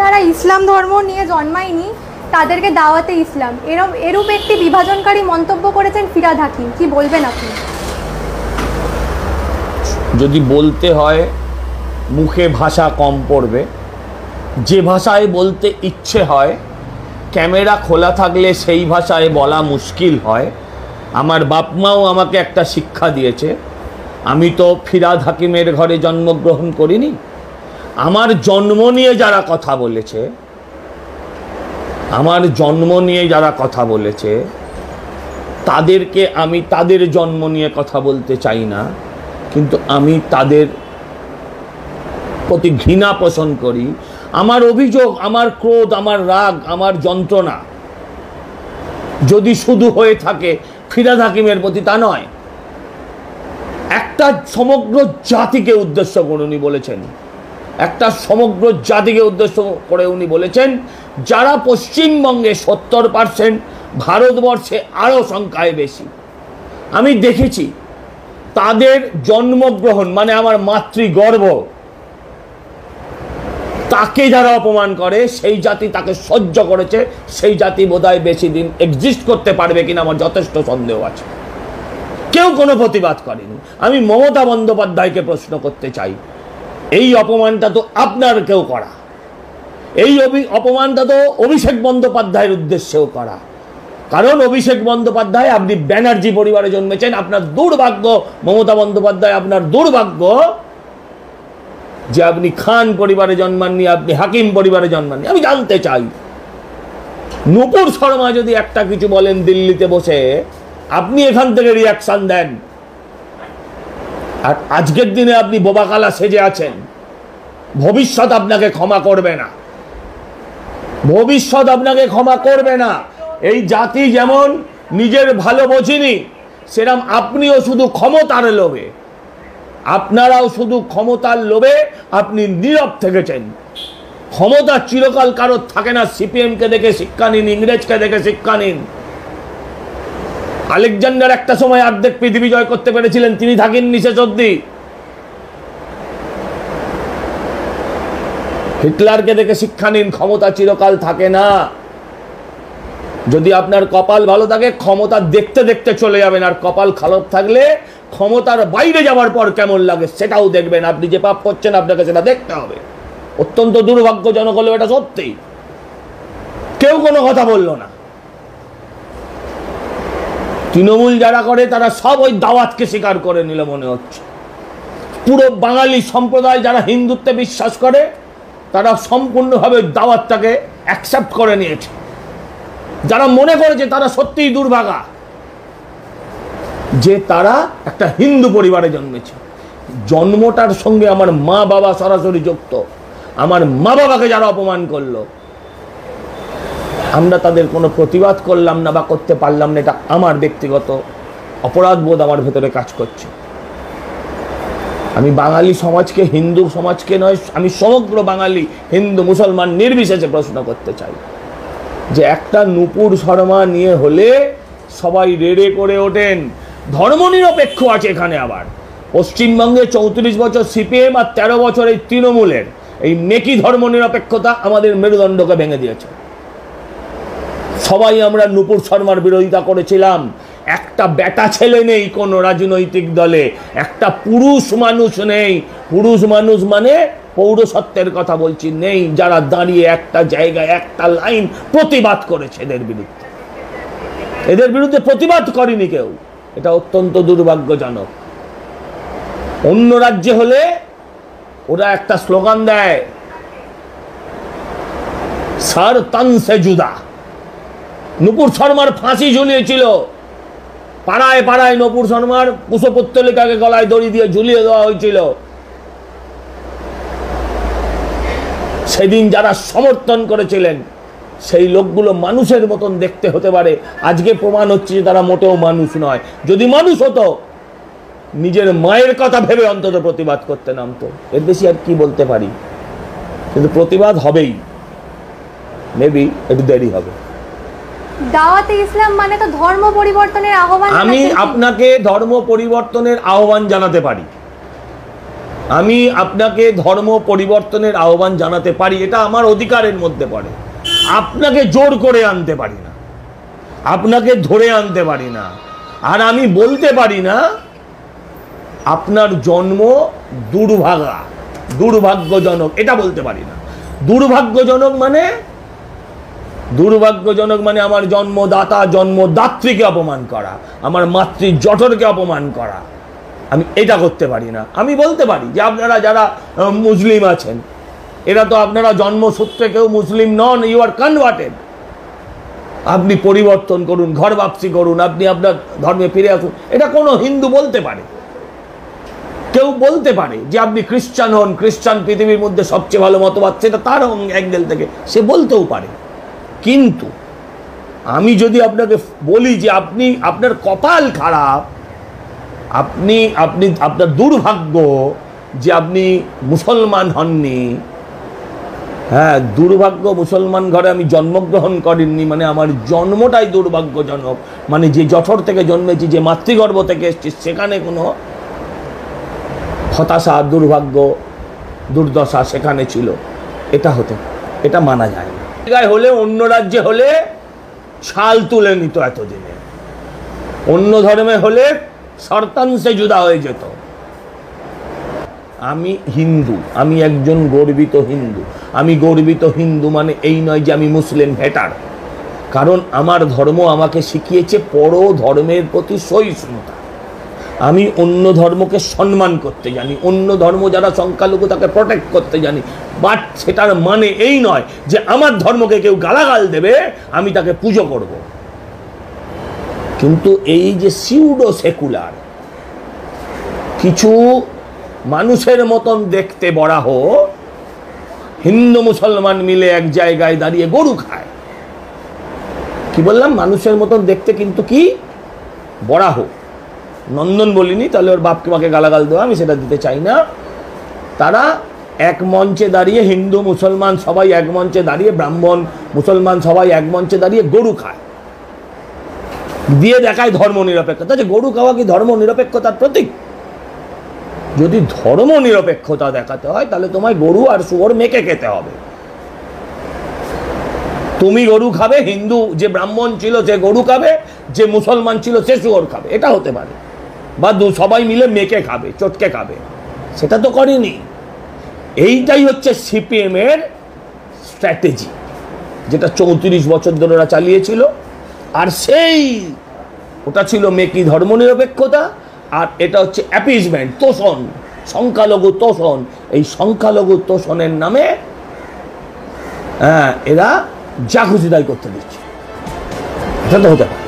যারা ইসলাম ধর্ম নিয়ে জন্মায়নি তাদেরকে দাওয়াতে ইসলাম এরূপ একটি বিভাজনকারী মন্তব্য করেছেন ফিরহাদ হাকিম, কি বলবেন আপনি? যদি বলতে হয় মুখে ভাষা কম পড়বে, যে ভাষায় বলতে ইচ্ছে হয় ক্যামেরা খোলা থাকলে সেই ভাষায় বলা মুশকিল হয়। আমার বাপ মাও আমাকে একটা শিক্ষা দিয়েছে। আমি তো ফিরহাদ হাকিমের ঘরে জন্মগ্রহণ করিনি। আমার জন্ম নিয়ে যারা কথা বলেছে, আমার জন্ম নিয়ে যারা কথা বলেছে তাদেরকে আমি তাদের জন্ম নিয়ে কথা বলতে চাই না, কিন্তু আমি তাদের প্রতি ঘৃণা পোষণ করি। আমার অভিযোগ, আমার ক্রোধ, আমার রাগ, আমার যন্ত্রণা যদি শুধু হয়ে থাকে ফিরহাদ হাকিমের প্রতি, তা নয়, একটা সমগ্র জাতিকে উদ্দেশ্য করে উনি বলেছেন, একটা সমগ্র জাতিকে উদ্দেশ্য করে উনি বলেছেন যারা পশ্চিমবঙ্গে 70%, ভারতবর্ষে আরও সংখ্যায় বেশি। আমি দেখেছি তাদের জন্মগ্রহণ মানে আমার মাতৃগর্ভ, তাকে যারা অপমান করে সেই জাতি তাকে সহ্য করেছে, সেই জাতি বোধহয় বেশি দিন এক্সিস্ট করতে পারবে কিনা আমার যথেষ্ট সন্দেহ আছে। কেউ কোনো প্রতিবাদ করেনি। আমি মমতা বন্দ্যোপাধ্যায়কে প্রশ্ন করতে চাই, এই অপমানটা তো আপনার কেউ করা, এই অপমানটা তো অভিষেক বন্দ্যোপাধ্যায়ের উদ্দেশ্যেও করা। কারণ অভিষেক বন্দ্যোপাধ্যায়, আপনি ব্যানার্জি পরিবারে জন্মেছেন, আপনার দুর্ভাগ্য মমতা বন্দ্যোপাধ্যায়, আপনার দুর্ভাগ্য যে আপনি খান পরিবারে জন্মাননি, আপনি হাকিম পরিবারে জন্মাননি। আমি জানতে চাই নূপুর শর্মা যদি একটা কিছু বলেন দিল্লিতে বসে, আপনি এখান থেকে রিয়াকশন দেন, আর আজকের দিনে আপনি বোবাকালা সেজে আছেন, ভবিষ্যৎ আপনাকে ক্ষমা করবে না, ভবিষ্যৎ আপনাকে ক্ষমা করবে না। এই জাতি যেমন নিজের ভালো বোঝেনি, সেরকম আপনিও শুধু ক্ষমতার লোভে, আপনারাও শুধু ক্ষমতার লোভে আপনি নীরব থেকেছেন। ক্ষমতা চিরকাল কারোর থাকে না। সিপিএমকে দেখে শিক্ষা নিন, ইংরেজকে দেখে শিক্ষা নিন। আলেকজান্ডার একটা সময় অর্ধেক পৃথিবী জয় করতে পেরেছিলেন, তিনি থাকেননি শেষ অবধি। হিটলারকে দেখে শিক্ষা নিন, ক্ষমতা চিরকাল থাকে না। যদি আপনার কপাল ভালো থাকে ক্ষমতা দেখতে দেখতে চলে যাবেন, আর কপাল খারাপ থাকলে ক্ষমতার বাইরে যাওয়ার পর কেমন লাগে সেটাও দেখবেন। আপনি যে পাপ করছেন আপনাকে সেটা দেখতে হবে। অত্যন্ত দুর্ভাগ্যজনক হলো এটা, সত্যি। কেউ কোনো কথা বলল না। তৃণমূল যারা করে তারা সব ওই দাওয়াতকে স্বীকার করে নিল মনে হচ্ছে। পুরো বাঙালি সম্প্রদায় যারা হিন্দুত্বে বিশ্বাস করে তারা সম্পূর্ণভাবে দাওয়াতটাকে অ্যাকসেপ্ট করে নিয়েছে। যারা মনে করেছে তারা সত্যিই দুর্ভাগা যে তারা একটা হিন্দু পরিবারে জন্মেছে। জন্মটার সঙ্গে আমার মা বাবা সরাসরি যুক্ত। আমার মা বাবাকে যারা অপমান করলো, আমরা তাদের কোনো প্রতিবাদ করলাম না বা করতে পারলাম না, এটা আমার ব্যক্তিগত অপরাধবোধ আমার ভেতরে কাজ করছে। আমি বাঙালি সমাজকে, হিন্দু সমাজকে নয়, আমি সমগ্র বাঙালি হিন্দু মুসলমান নির্বিশেষে প্রশ্ন করতে চাই যে একটা নূপুর শর্মা নিয়ে হলে সবাই রেড়ে করে ওঠেন। ধর্মনিরপেক্ষ আছে এখানে। আবার পশ্চিমবঙ্গে 34 বছর সিপিএম আর 13 বছর এই তৃণমূলের এই মেকি ধর্মনিরপেক্ষতা আমাদের মেরুদণ্ডকে ভেঙে দিয়েছে। সবাই আমরা নূপুর শর্মার বিরোধিতা করেছিলাম। একটা বেটা ছেলে নেই কোনো রাজনৈতিক দলে, একটা পুরুষ মানুষ নেই। পুরুষ মানুষ মানে পৌরসত্বের কথা বলছি, নেই যারা দাঁড়িয়ে একটা জায়গায় একটা লাইন প্রতিবাদ করেছে এদের বিরুদ্ধে। এদের বিরুদ্ধে প্রতিবাদ করেনি কেউ। এটা অত্যন্ত দুর্ভাগ্যজনক। অন্য রাজ্যে হলে ওরা একটা স্লোগান দেয়, সর তন সে জুদা। নূপুর শর্মার ফাঁসি ঝুলিয়েছিল পাড়ায় পাড়ায়। নূপুর শর্মার কুশপুত্তলিকাকে গলায় দড়ি দিয়ে ঝুলিয়ে দেওয়া হয়েছিল। সেদিন যারা সমর্থন করেছিলেন সেই লোকগুলো মানুষের মতন দেখতে হতে পারে, আজকে প্রমাণ হচ্ছে যে তারা মোটেও মানুষ নয়। যদি মানুষ হতো নিজের মায়ের কথা ভেবে অন্তত প্রতিবাদ করতে নামতো। এর বেশি আর কি বলতে পারি, কিন্তু প্রতিবাদ হবেই, মেবি একটু দেরি হবে। দাওয়াতে ইসলাম মানে তো ধর্ম পরিবর্তনের আহ্বান। আমি আপনাকে ধর্ম পরিবর্তনের আহ্বান জানাতে পারি, আমি আপনাকে ধর্ম পরিবর্তনের আহ্বান জানাতে পারি, এটা আমার অধিকারের মধ্যে পড়ে। আপনাকে জোর করে আনতে পারি না, আপনাকে ধরে আনতে পারি না। আর আমি বলতে পারি না আপনার জন্ম দুর্ভাগা, দুর্ভাগ্যজনক, এটা বলতে পারি না। দুর্ভাগ্যজনক মানে আমার জন্মদাতা জন্মদাত্রীকে অপমান করা, আমার মাতৃ জঠরকে অপমান করা, আমি এটা করতে পারি না। আমি বলতে পারি যে আপনারা যারা মুসলিম আছেন, এরা তো আপনারা জন্মসূত্রে কেউ মুসলিম নন, ইউ আর কনভার্টেড, আপনি পরিবর্তন করুন, ঘর বাপসি করুন, আপনি আপনার ধর্মে ফিরে আসুন। এটা কোনো হিন্দু বলতে পারে। কেউ বলতে পারে যে আপনি খ্রিস্টান হন, খ্রিস্টান পৃথিবীর মধ্যে সবচেয়ে ভালো মতবাদ, সেটা তার অ্যাঙ্গেল থেকে সে বলতেও পারে। কিন্তু আমি যদি আপনাকে বলি যে আপনি, আপনার কপাল খারাপ, আপনি আপনার দুর্ভাগ্য যে আপনি মুসলমান হননি, হ্যাঁ দুর্ভাগ্য, মুসলমান ঘরে আমি জন্মগ্রহণ করেননি, মানে আমার জন্মটাই দুর্ভাগ্যজনক, মানে যে জঠর থেকে জন্মেছি, যে মাতৃগর্ভ থেকে এসেছি, সেখানে কোনো হতাশা, দুর্ভাগ্য, দুর্দশা সেখানে ছিল, এটা মানা যায় না। জায়গায় হলে, অন্য রাজ্যে হলে ছাল তুলে নিত এতদিনে, অন্য ধর্মে হলে শর্তাংশে জুদা হয়ে যেত। আমি হিন্দু, আমি একজন গর্বিত হিন্দু। আমি গর্বিত হিন্দু মানে এই নয় যে আমি মুসলিম হেটার, কারণ আমার ধর্ম আমাকে শিখিয়েছে পর ধর্মের প্রতি সহিষ্ণুতা। আমি অন্য ধর্মকে সম্মান করতে জানি, অন্য ধর্ম যারা সংখ্যালঘু তাকে প্রোটেক্ট করতে জানি, বাট সেটার মানে এই নয় যে আমার ধর্মকে কেউ গালাগাল দেবে আমি তাকে পুজো করব। কিন্তু এই যে সিউডো সেকুলার কিছু মানুষের মতন দেখতে বরাহ হিন্দু মুসলমান মিলে এক জায়গায় দাঁড়িয়ে গরু খায়, কি বললাম, মানুষের মতন দেখতে, কিন্তু কি বরাহ, নন্দন বলিনি, তাহলে ওর বাপকে মাকে গালাগাল দেওয়া, আমি সেটা দিতে চাই না। তারা এক মঞ্চে দাঁড়িয়ে, হিন্দু মুসলমান সবাই এক মঞ্চে দাঁড়িয়ে, ব্রাহ্মণ মুসলমান সবাই এক মঞ্চে দাঁড়িয়ে গরু খায়, দিয়ে দেখায় ধর্ম নিরপেক্ষতা। যে গরু খাওয়া কি ধর্ম নিরপেক্ষতার প্রতীক? যদি ধর্ম নিরপেক্ষতা দেখাতে হয় তাহলে তোমায় গরু আর শুয়োর মেকে খেতে হবে। তুমি গরু খাবে, হিন্দু যে ব্রাহ্মণ ছিল সে গরু খাবে, যে মুসলমান ছিল সে শুয়োর খাবে, এটা হতে পারে, বা সবাই মিলে মেকে খাবে, চটকে খাবে, সেটা তো করেনি। এইটাই হচ্ছে সিপিএম এর স্ট্র্যাটেজি, যেটা 34 বছর ধরে ওরা চালিয়েছিল। আর ওটা ছিল মেকি ধর্মনিরপেক্ষতা, আর এটা হচ্ছে অ্যাপিজমেন্ট, তোষণ, সংখ্যালঘু তোষণ। এই সংখ্যালঘু তোষণের নামে এরা যা খুশি তাই করতে দিচ্ছে, এটা তো হতে পারে।